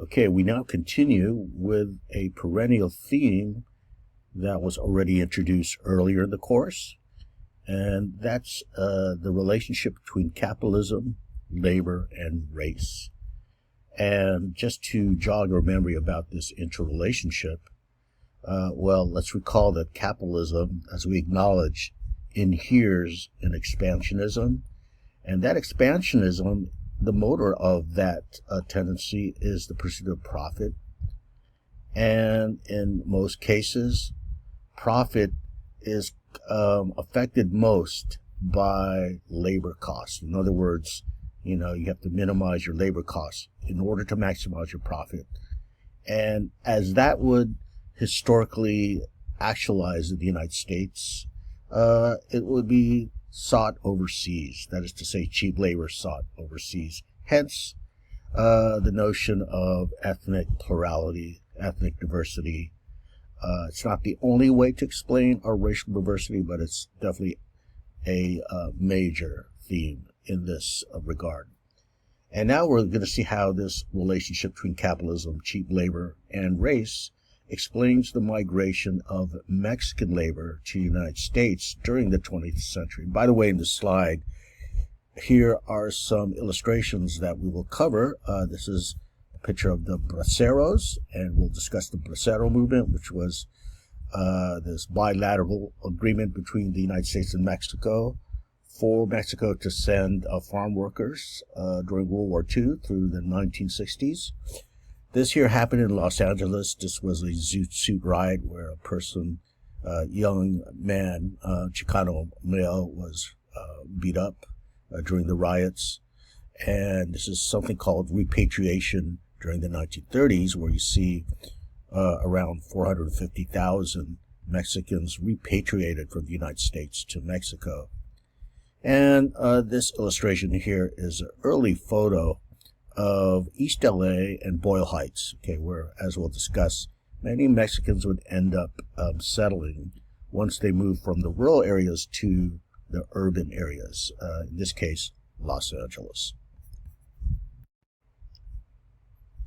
Okay, we now continue with a perennial theme that was already introduced earlier in the course, and that's the relationship between capitalism, labor, and race. And just to jog our memory about this interrelationship, let's recall that capitalism, as we acknowledge, inheres in expansionism, and that expansionism, the motor of that tendency is the pursuit of profit. And in most cases, profit is affected most by labor costs. In other words, you have to minimize your labor costs in order to maximize your profit. And as that would historically actualize in the United States, it would be sought overseas. That is to say, cheap labor sought overseas. Hence, the notion of ethnic plurality, ethnic diversity. It's not the only way to explain our racial diversity, but it's definitely a major theme in this regard. And now we're going to see how this relationship between capitalism, cheap labor, and race explains the migration of Mexican labor to the United States during the 20th century. By the way, in this slide, here are some illustrations that we will cover. This is a picture of the braceros, and we'll discuss the bracero movement, which was this bilateral agreement between the United States and Mexico for Mexico to send farm workers during World War II through the 1960s. This here happened in Los Angeles. This was a zoot suit riot where a person, young man, Chicano male, was beat up during the riots. And this is something called repatriation during the 1930s, where you see around 450,000 Mexicans repatriated from the United States to Mexico. And this illustration here is an early photo of East LA and Boyle Heights, where, as we'll discuss, many Mexicans would end up settling once they moved from the rural areas to the urban areas, in this case, Los Angeles.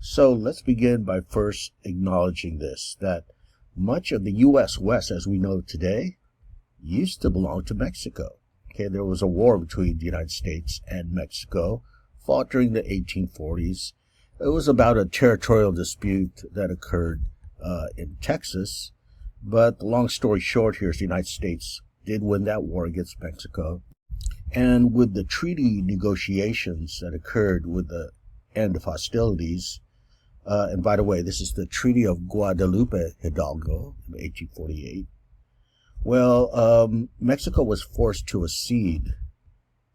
So let's begin by first acknowledging this, that much of the U.S. West, as we know today, used to belong to Mexico. There was a war between the United States and Mexico, fought during the 1840s. It was about a territorial dispute that occurred in Texas. But the long story short here is the United States did win that war against Mexico. And with the treaty negotiations that occurred with the end of hostilities, and by the way, this is the Treaty of Guadalupe Hidalgo in 1848. Mexico was forced to cede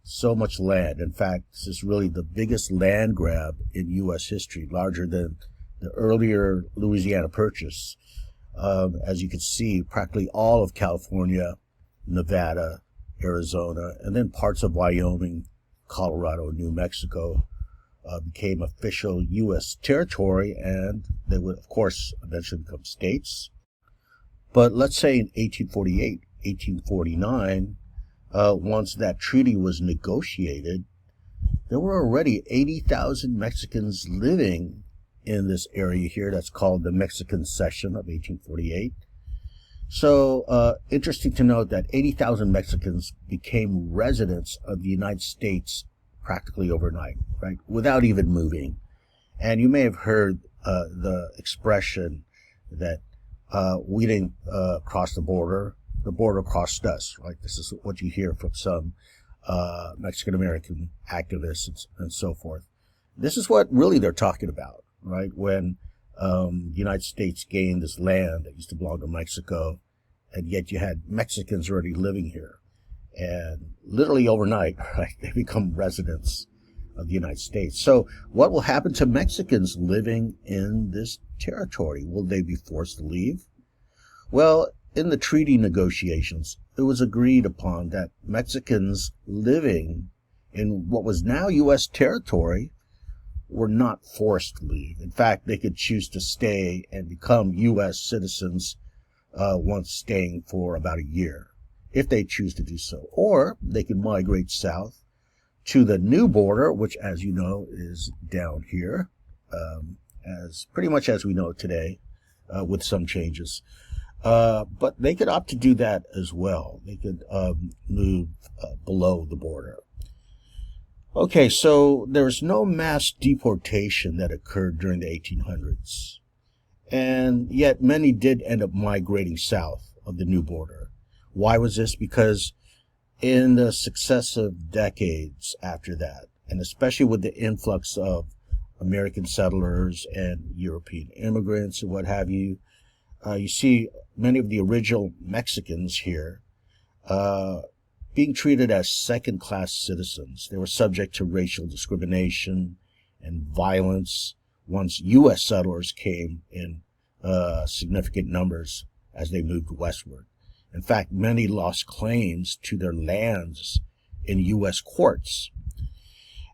so much land. In fact, this is really the biggest land grab in U.S. history, larger than the earlier Louisiana Purchase. As you can see, practically all of California, Nevada, Arizona, and then parts of Wyoming, Colorado, and New Mexico became official U.S. territory, and they would, of course, eventually become states. But let's say in 1848, 1849, once that treaty was negotiated, there were already 80,000 Mexicans living in this area here that's called the Mexican Cession of 1848. So interesting to note that 80,000 Mexicans became residents of the United States practically overnight, right, without even moving. And you may have heard the expression that we didn't cross the border crossed us, right? This is what you hear from some Mexican-American activists and so forth. This is what really they're talking about, right? When the United States gained this land that used to belong to Mexico, and yet you had Mexicans already living here. And literally overnight, right, they become residents of the United States. So what will happen to Mexicans living in this territory? Will they be forced to leave? Well, in the treaty negotiations, it was agreed upon that Mexicans living in what was now U.S. territory were not forced to leave. In fact, they could choose to stay and become U.S. citizens once staying for about a year, if they choose to do so. Or they could migrate south to the new border, which, as you know, is down here, as pretty much as we know it today, with some changes. But they could opt to do that as well. They could move below the border. Okay, so there's no mass deportation that occurred during the 1800s. And yet many did end up migrating south of the new border. Why was this? Because in the successive decades after that, and especially with the influx of American settlers and European immigrants and what have you, you see many of the original Mexicans here being treated as second-class citizens. They were subject to racial discrimination and violence once U.S. settlers came in significant numbers as they moved westward. In fact, many lost claims to their lands in U.S. courts.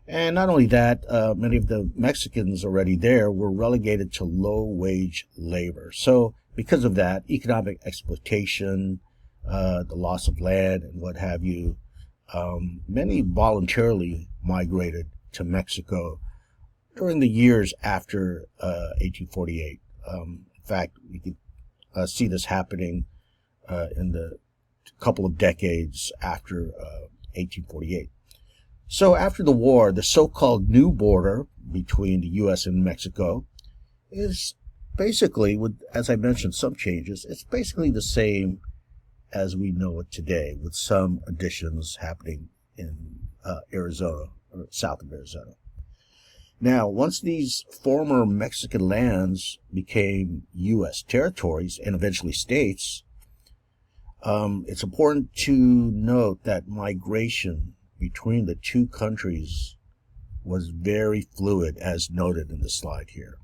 And not only that, many of the Mexicans already there were relegated to low-wage labor. So because of that, economic exploitation, the loss of land and what have you, many voluntarily migrated to Mexico during the years after 1848. In fact, we could see this happening in the couple of decades after 1848. So after the war, the so-called new border between the U.S. and Mexico is basically, with, as I mentioned, some changes, it's basically the same as we know it today, with some additions happening in Arizona, or south of Arizona. Now, once these former Mexican lands became U.S. territories and eventually states, it's important to note that migration between the two countries was very fluid, as noted in the slide here.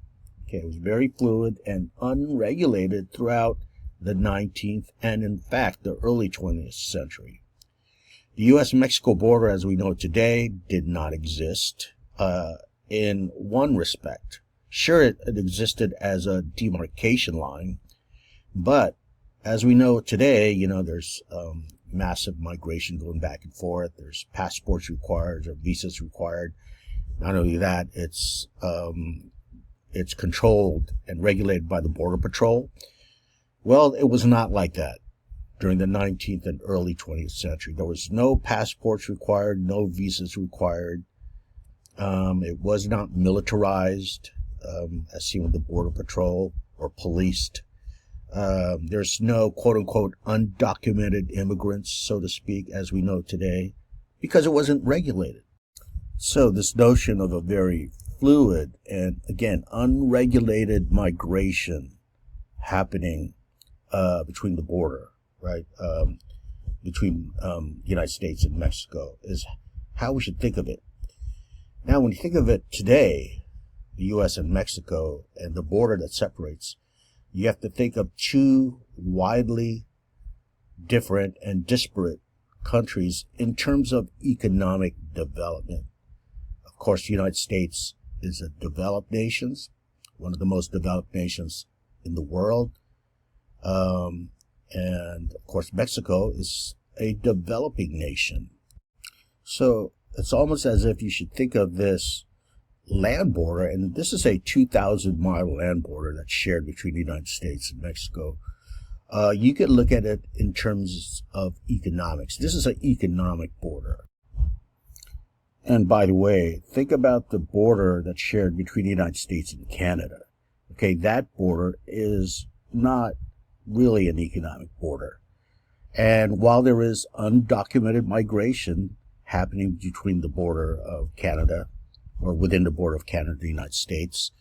Okay, it was very fluid and unregulated throughout the 19th and, in fact, the early 20th century. The U.S.-Mexico border, as we know it today, did not exist in one respect. Sure, it existed as a demarcation line, but as we know today, there's massive migration going back and forth. There's passports required or visas required. Not only that, it's controlled and regulated by the Border Patrol. Well, it was not like that during the 19th and early 20th century. There was no passports required, no visas required. It was not militarized, as seen with the Border Patrol, or policed. There's no quote-unquote undocumented immigrants, so to speak, as we know today, because it wasn't regulated. So this notion of a very fluid and, again, unregulated migration happening between the border, right, between the United States and Mexico is how we should think of it. Now, when you think of it today, the U.S. and Mexico and the border that separates, you have to think of two widely different and disparate countries in terms of economic development. Of course, the United States is a developed nation, one of the most developed nations in the world. And of course, Mexico is a developing nation. So it's almost as if you should think of this land border, and this is a 2,000-mile land border that's shared between the United States and Mexico. You could look at it in terms of economics. This is an economic border. And by the way, think about the border that's shared between the United States and Canada. Okay, that border is not really an economic border. And while there is undocumented migration happening between the border of Canada, or within the border of Canada and the United States,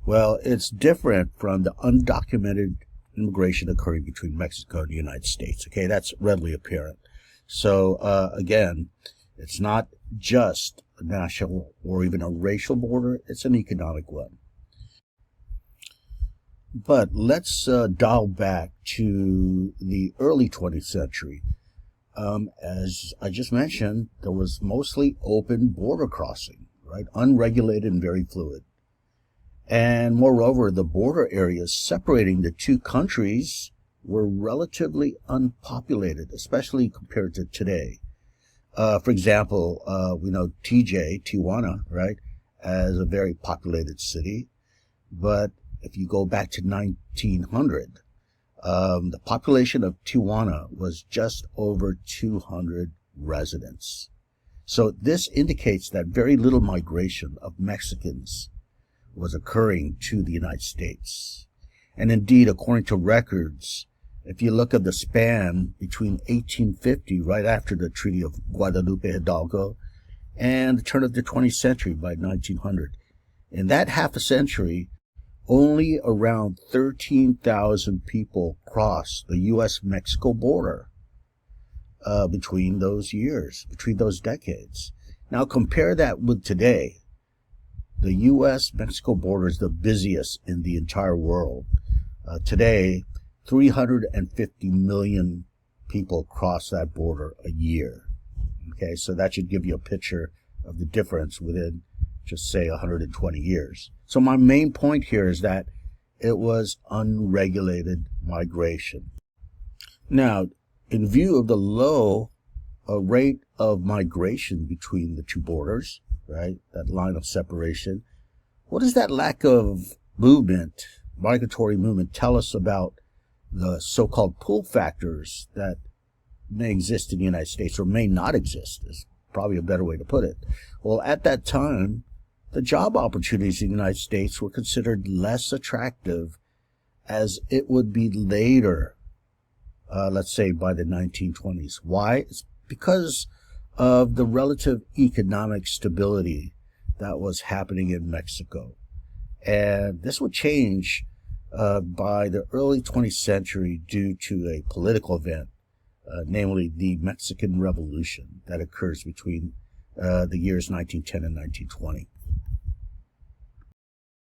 well, it's different from the undocumented immigration occurring between Mexico and the United States. Okay, that's readily apparent. So, again, it's not just a national or even a racial border, it's an economic one. But let's dial back to the early 20th century. As I just mentioned, there was mostly open border crossing, right? Unregulated and very fluid. And moreover, the border areas separating the two countries were relatively unpopulated, especially compared to today. For example, we know Tijuana, right, as a very populated city. But if you go back to 1900, the population of Tijuana was just over 200 residents. So this indicates that very little migration of Mexicans was occurring to the United States. And indeed, according to records, if you look at the span between 1850, right after the Treaty of Guadalupe Hidalgo, and the turn of the 20th century by 1900, in that half a century, only around 13,000 people crossed the U.S.-Mexico border between those years, between those decades. Now compare that with today. The U.S.-Mexico border is the busiest in the entire world. Today, 350 million people cross that border a year. Okay, so that should give you a picture of the difference within, just say, 120 years. So my main point here is that it was unregulated migration. Now, in view of the low rate of migration between the two borders, right, that line of separation, what does that lack of movement, migratory movement, tell us about the so-called pull factors that may exist in the United States, or may not exist, is probably a better way to put it? Well, at that time, the job opportunities in the United States were considered less attractive as it would be later, let's say by the 1920s. Why? It's because of the relative economic stability that was happening in Mexico. And this would change by the early 20th century due to a political event, namely the Mexican Revolution that occurs between the years 1910 and 1920.